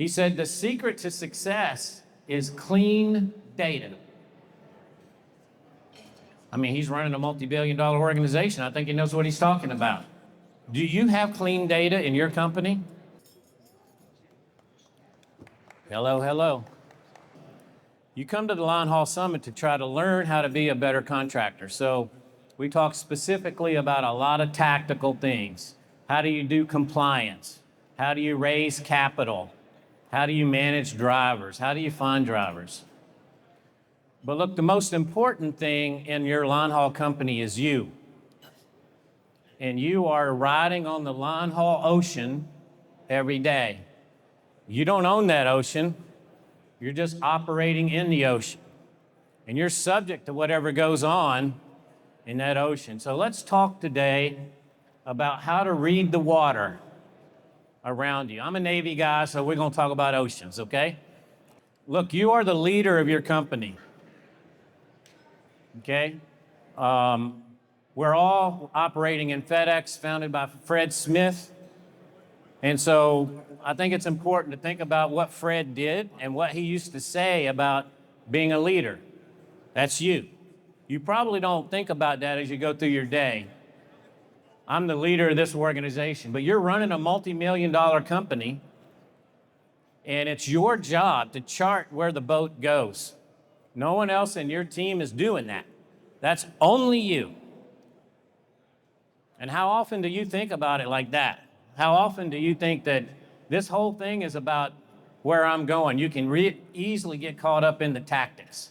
He said the secret to success is clean data. I mean, he's running a multi-billion-dollar organization. I think he knows what he's talking about. Do you have clean data in your company? Hello, hello. You come to the Linehaul Summit to try to learn how to be a better contractor. So we talk specifically about a lot of tactical things. How do you do compliance? How do you raise capital? How do you manage drivers? How do you find drivers? But look, the most important thing in your linehaul company is you. And you are riding on the linehaul ocean every day. You don't own that ocean. You're just operating in the ocean. And you're subject to whatever goes on in that ocean. So let's talk today about how to read the water around you. I'm a Navy guy, so we're going to talk about oceans, okay? Look, you are the leader of your company, okay? We're all operating in FedEx, founded by Fred Smith. And so I think it's important to think about what Fred did and what he used to say about being a leader. That's you. You probably don't think about that as you go through your day. I'm the leader of this organization, but you're running a multi-million-dollar company, and it's your job to chart where the boat goes. No one else in your team is doing that. That's only you. And how often do you think about it like that? How often do you think that this whole thing is about where I'm going? You can easily get caught up in the tactics.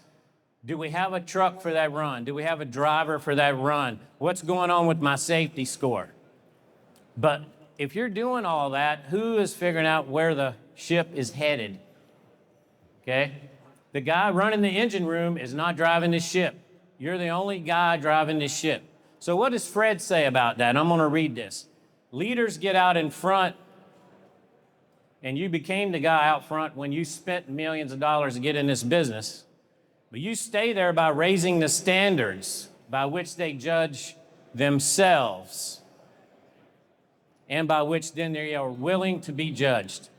Do we have a truck for that run? Do we have a driver for that run? What's going on with my safety score? But if you're doing all that, who is figuring out where the ship is headed? Okay? The guy running the engine room is not driving the ship. You're the only guy driving the ship. So what does Fred say about that? I'm going to read this. Leaders get out in front, and you became the guy out front when you spent millions of dollars to get in this business. But you stay there by raising the standards by which they judge themselves and by which then they are willing to be judged.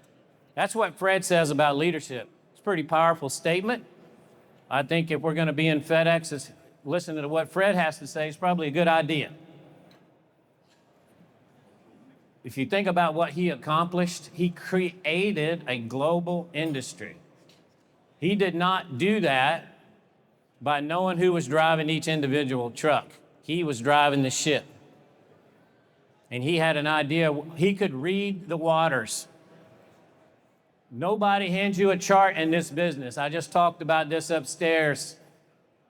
That's what Fred says about leadership. It's a pretty powerful statement. I think if we're going to be in FedEx, listening to what Fred has to say is probably a good idea. If you think about what he accomplished, he created a global industry. He did not do that by knowing who was driving each individual truck. He was driving the ship. And he had an idea. He could read the waters. Nobody hands you a chart in this business. I just talked about this upstairs.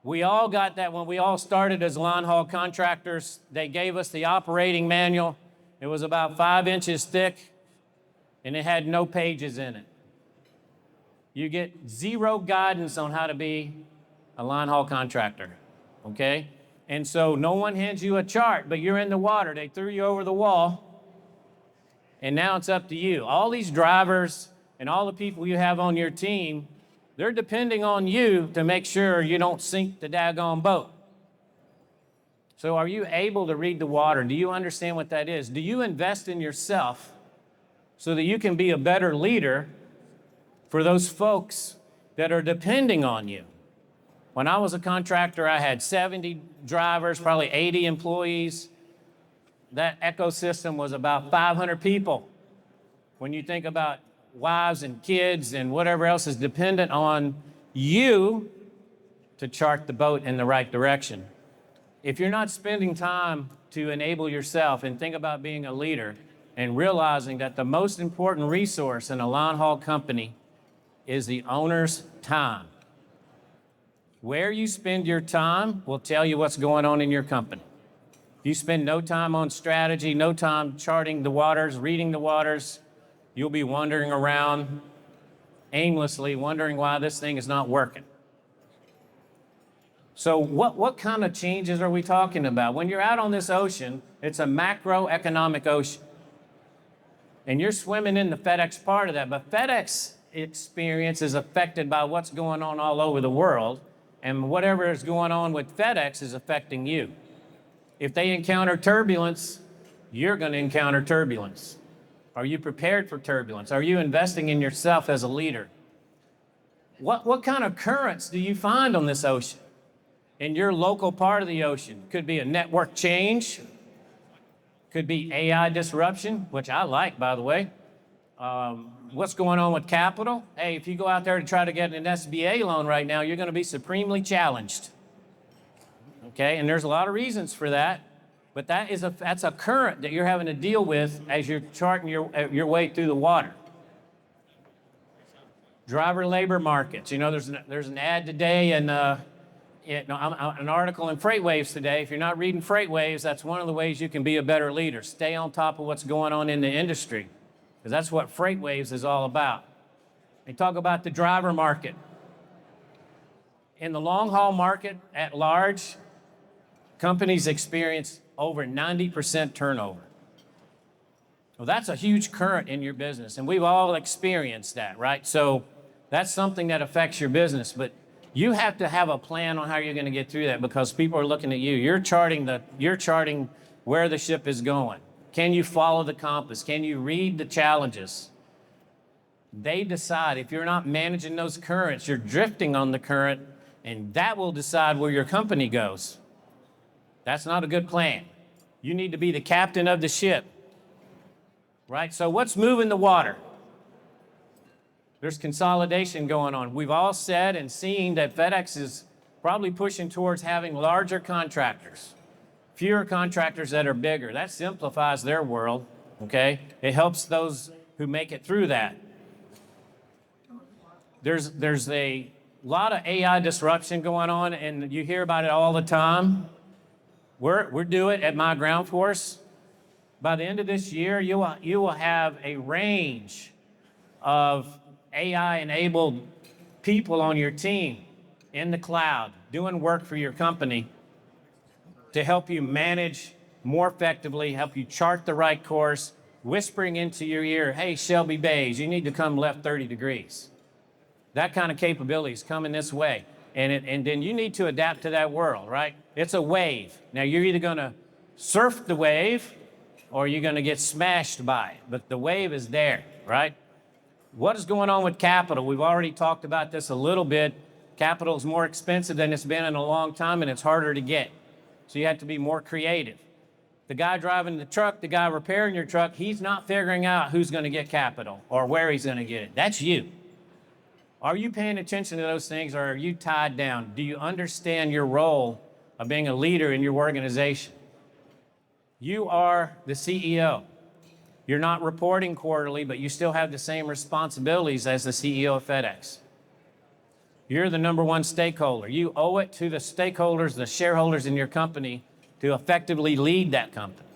We all got that when we all started as linehaul contractors. They gave us the operating manual. It was about 5 inches thick, and it had no pages in it. You get zero guidance on how to be a linehaul contractor, okay? And so no one hands you a chart, but you're in the water. They threw you over the wall, and now it's up to you. All these drivers and all the people you have on your team, they're depending on you to make sure you don't sink the daggone boat. So are you able to read the water? Do you understand what that is? Do you invest in yourself so that you can be a better leader for those folks that are depending on you? When I was a contractor, I had 70 drivers, probably 80 employees. That ecosystem was about 500 people. When you think about wives and kids and whatever else is dependent on you to chart the boat in the right direction. If you're not spending time to enable yourself and think about being a leader and realizing that the most important resource in a linehaul company is the owner's time. Where you spend your time will tell you what's going on in your company. If you spend no time on strategy, no time charting the waters, reading the waters, you'll be wandering around aimlessly, wondering why this thing is not working. So what kind of changes are we talking about? When you're out on this ocean, it's a macroeconomic ocean. And you're swimming in the FedEx part of that. But FedEx experience is affected by what's going on all over the world. And whatever is going on with FedEx is affecting you. If they encounter turbulence, you're going to encounter turbulence. Are you prepared for turbulence? Are you investing in yourself as a leader? What kind of currents do you find on this ocean? In your local part of the ocean? Could be a network change, could be AI disruption, which I like, by the way. What's going on with capital? Hey, if you go out there to try to get an SBA loan right now, you're going to be supremely challenged. Okay, and there's a lot of reasons for that, but that's a current that you're having to deal with as you're charting your way through the water. Driver labor markets. You know, there's an ad today and an article in FreightWaves today. If you're not reading FreightWaves, that's one of the ways you can be a better leader. Stay on top of what's going on in the industry, because that's what FreightWaves is all about. They talk about the driver market. In the long haul market at large, companies experience over 90% turnover. Well, that's a huge current in your business, and we've all experienced that, right? So that's something that affects your business, but you have to have a plan on how you're going to get through that, because people are looking at you. You're charting where the ship is going. Can you follow the compass? Can you read the challenges? They decide. If you're not managing those currents, you're drifting on the current, and that will decide where your company goes. That's not a good plan. You need to be the captain of the ship, right? So what's moving the water? There's consolidation going on. We've all said and seen that FedEx is probably pushing towards having larger contractors, fewer contractors that are bigger. That simplifies their world, okay? It helps those who make it through that. There's a lot of AI disruption going on, and you hear about it all the time. We're doing it at myGroundForce. By the end of this year, you will have a range of AI-enabled people on your team in the cloud doing work for your company to help you manage more effectively, help you chart the right course, whispering into your ear, hey, Shelby Bays, you need to come left 30 degrees. That kind of capability is coming this way. And then you need to adapt to that world, right? It's a wave. Now, you're either going to surf the wave or you're going to get smashed by it. But the wave is there, right? What is going on with capital? We've already talked about this a little bit. Capital is more expensive than it's been in a long time, and it's harder to get. So you have to be more creative. The guy driving the truck, the guy repairing your truck, he's not figuring out who's going to get capital or where he's going to get it. That's you. Are you paying attention to those things, or are you tied down? Do you understand your role of being a leader in your organization? You are the CEO. You're not reporting quarterly, but you still have the same responsibilities as the CEO of FedEx. You're the number one stakeholder. You owe it to the stakeholders, the shareholders in your company, to effectively lead that company.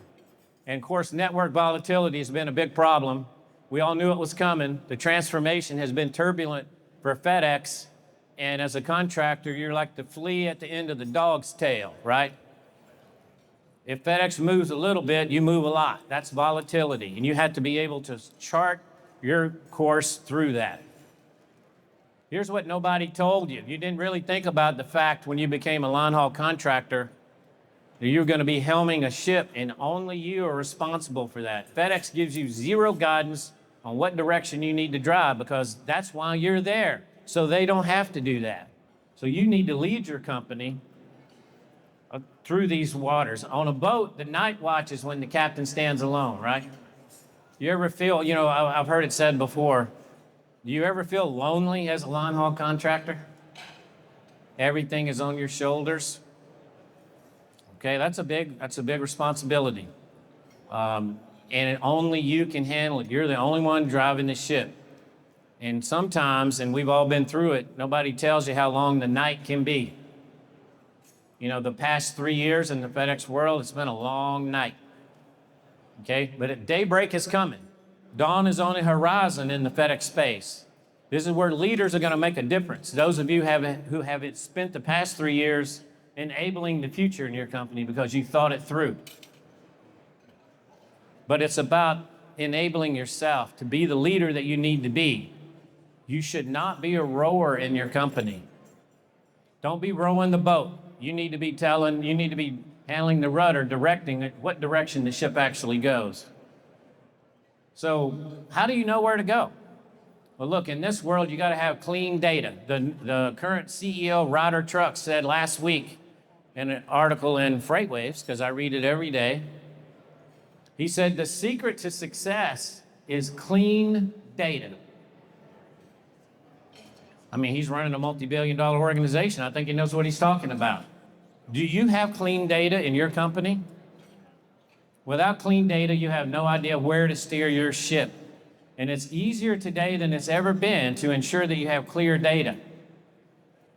And of course, network volatility has been a big problem. We all knew it was coming. The transformation has been turbulent for FedEx, and as a contractor, you're like the flea at the end of the dog's tail, right? If FedEx moves a little bit, you move a lot. That's volatility, and you have to be able to chart your course through that. Here's what nobody told you. You didn't really think about the fact when you became a line haul contractor that you're going to be helming a ship, and only you are responsible for that. FedEx gives you zero guidance on what direction you need to drive, because that's why you're there, so they don't have to do that. So you need to lead your company through these waters. On a boat, the night watch is when the captain stands alone, right? You ever feel, I've heard it said before, do you ever feel lonely as a line haul contractor? Everything is on your shoulders. Okay, that's a big responsibility. And only you can handle it. You're the only one driving the ship. And sometimes, and we've all been through it, nobody tells you how long the night can be. The past 3 years in the FedEx world, it's been a long night. Okay, but daybreak is coming. Dawn is on the horizon in the FedEx space. This is where leaders are going to make a difference. Those of you who have spent the past 3 years enabling the future in your company because you thought it through. But it's about enabling yourself to be the leader that you need to be. You should not be a rower in your company. Don't be rowing the boat. You need to be handling the rudder, directing what direction the ship actually goes. So how do you know where to go? Well, look, in this world, you got to have clean data. The current CEO, Ryder Truck, said last week in an article in FreightWaves, because I read it every day, he said the secret to success is clean data. I mean, he's running a multi-billion-dollar organization. I think he knows what he's talking about. Do you have clean data in your company? Without clean data, you have no idea where to steer your ship. And it's easier today than it's ever been to ensure that you have clear data.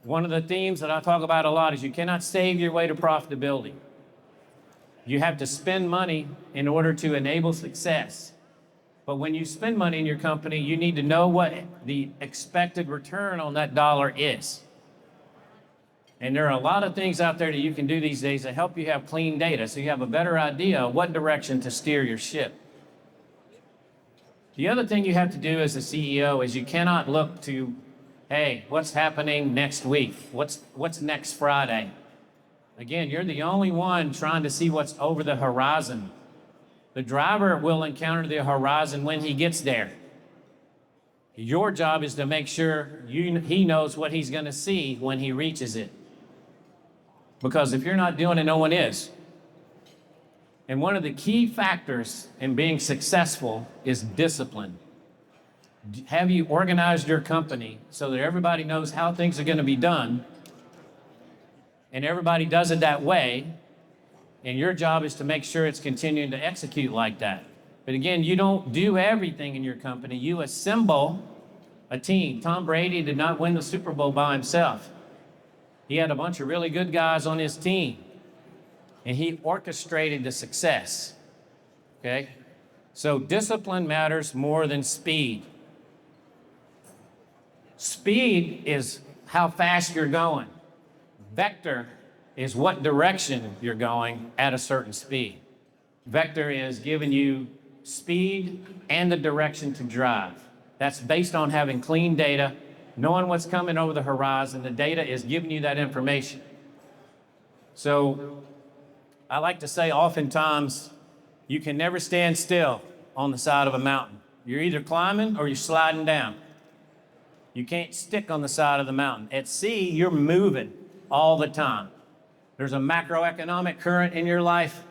One of the themes that I talk about a lot is you cannot save your way to profitability. You have to spend money in order to enable success. But when you spend money in your company, you need to know what the expected return on that dollar is. And there are a lot of things out there that you can do these days that help you have clean data, so you have a better idea of what direction to steer your ship. The other thing you have to do as a CEO is you cannot look to, hey, what's happening next week? What's next Friday? Again, you're the only one trying to see what's over the horizon. The driver will encounter the horizon when he gets there. Your job is to make sure he knows what he's going to see when he reaches it. Because if you're not doing it, no one is. And one of the key factors in being successful is discipline. Have you organized your company so that everybody knows how things are going to be done, and everybody does it that way, and your job is to make sure it's continuing to execute like that. But again, you don't do everything in your company. You assemble a team. Tom Brady did not win the Super Bowl by himself. He had a bunch of really good guys on his team, and he orchestrated the success, okay? So discipline matters more than speed. Speed is how fast you're going. Vector is what direction you're going at a certain speed. Vector is giving you speed and the direction to drive. That's based on having clean data, knowing what's coming over the horizon. The data is giving you that information. So I like to say oftentimes, you can never stand still on the side of a mountain. You're either climbing or you're sliding down. You can't stick on the side of the mountain. At sea, you're moving all the time. There's a macroeconomic current in your life.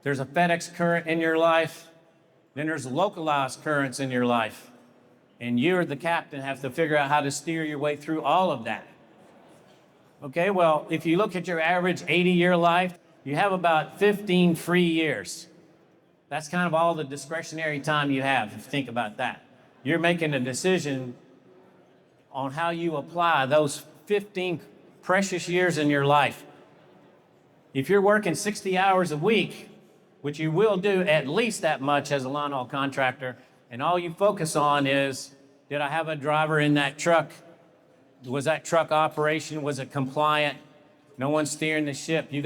There's a FedEx current in your life. Then there's localized currents in your life. And you're the captain, have to figure out how to steer your way through all of that. Okay, well, if you look at your average 80-year life, you have about 15 free years. That's kind of all the discretionary time you have, if you think about that. You're making a decision on how you apply those 15 precious years in your life. If you're working 60 hours a week, which you will do at least that much as a line haul contractor, and all you focus on is, did I have a driver in that truck? Was that truck operation, was it compliant? No one's steering the ship. You're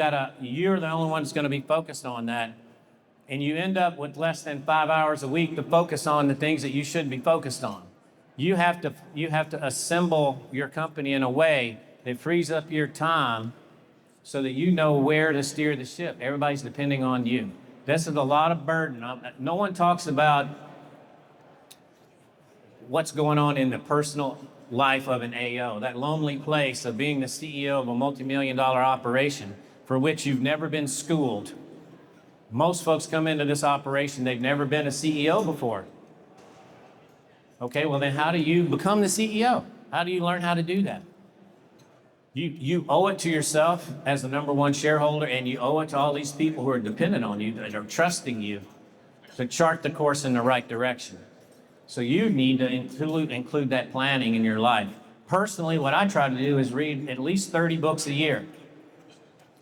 the only one that's going to be focused on that. And you end up with less than 5 hours a week to focus on the things that you should be focused on. You have to assemble your company in a way that frees up your time so that you know where to steer the ship. Everybody's depending on you. This is a lot of burden. No one talks about what's going on in the personal life of an AO, that lonely place of being the CEO of a multi-million-dollar operation for which you've never been schooled. Most folks come into this operation, they've never been a CEO before. Okay, well then how do you become the CEO? How do you learn how to do that? You owe it to yourself as the number one shareholder, and you owe it to all these people who are dependent on you, that are trusting you to chart the course in the right direction. So you need to include that planning in your life. Personally, what I try to do is read at least 30 books a year.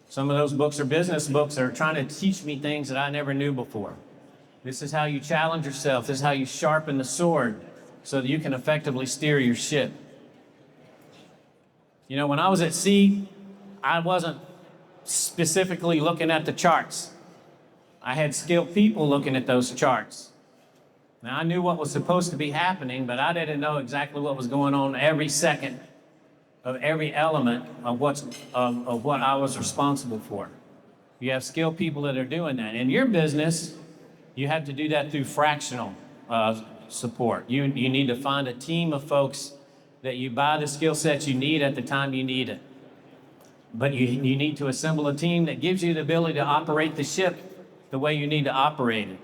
Some of those books are business books that are trying to teach me things that I never knew before. This is how you challenge yourself. This is how you sharpen the sword so that you can effectively steer your ship. You know, when I was at sea, I wasn't specifically looking at the charts. I had skilled people looking at those charts. Now, I knew what was supposed to be happening, but I didn't know exactly what was going on every second of every element of what I was responsible for. You have skilled people that are doing that. In your business, you have to do that through fractional. support. You need to find a team of folks that you buy the skill sets you need at the time you need it. But you need to assemble a team that gives you the ability to operate the ship the way you need to operate it.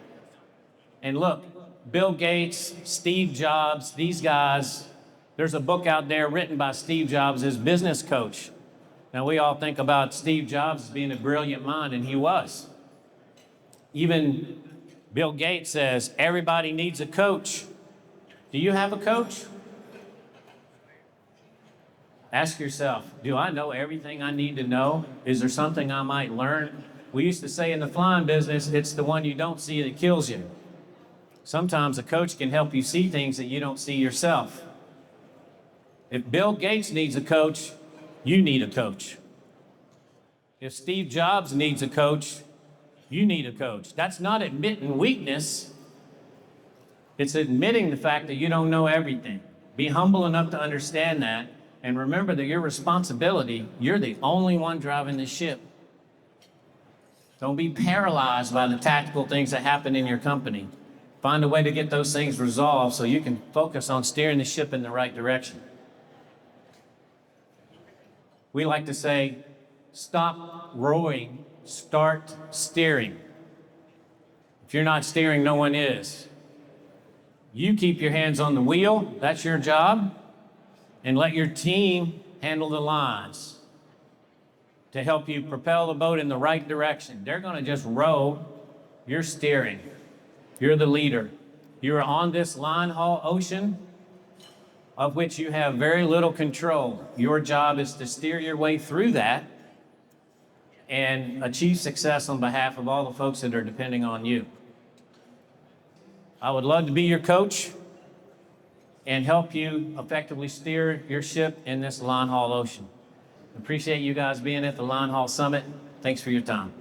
And look, Bill Gates, Steve Jobs, these guys, there's a book out there written by Steve Jobs, his business coach. Now, we all think about Steve Jobs as being a brilliant mind, and he was. Even Bill Gates says, everybody needs a coach. Do you have a coach? Ask yourself, do I know everything I need to know? Is there something I might learn? We used to say in the flying business, it's the one you don't see that kills you. Sometimes a coach can help you see things that you don't see yourself. If Bill Gates needs a coach, you need a coach. If Steve Jobs needs a coach, you need a coach. That's not admitting weakness. It's admitting the fact that you don't know everything. Be humble enough to understand that. And remember that your responsibility, you're the only one driving the ship. Don't be paralyzed by the tactical things that happen in your company. Find a way to get those things resolved so you can focus on steering the ship in the right direction. We like to say, stop rowing, start steering. If you're not steering, no one is. You keep your hands on the wheel, that's your job. And let your team handle the lines to help you propel the boat in the right direction. They're going to just row. You're steering. You're the leader. You're on this line haul ocean of which you have very little control. Your job is to steer your way through that and achieve success on behalf of all the folks that are depending on you. I would love to be your coach and help you effectively steer your ship in this line haul ocean. Appreciate you guys being at the Linehaul Summit. Thanks for your time.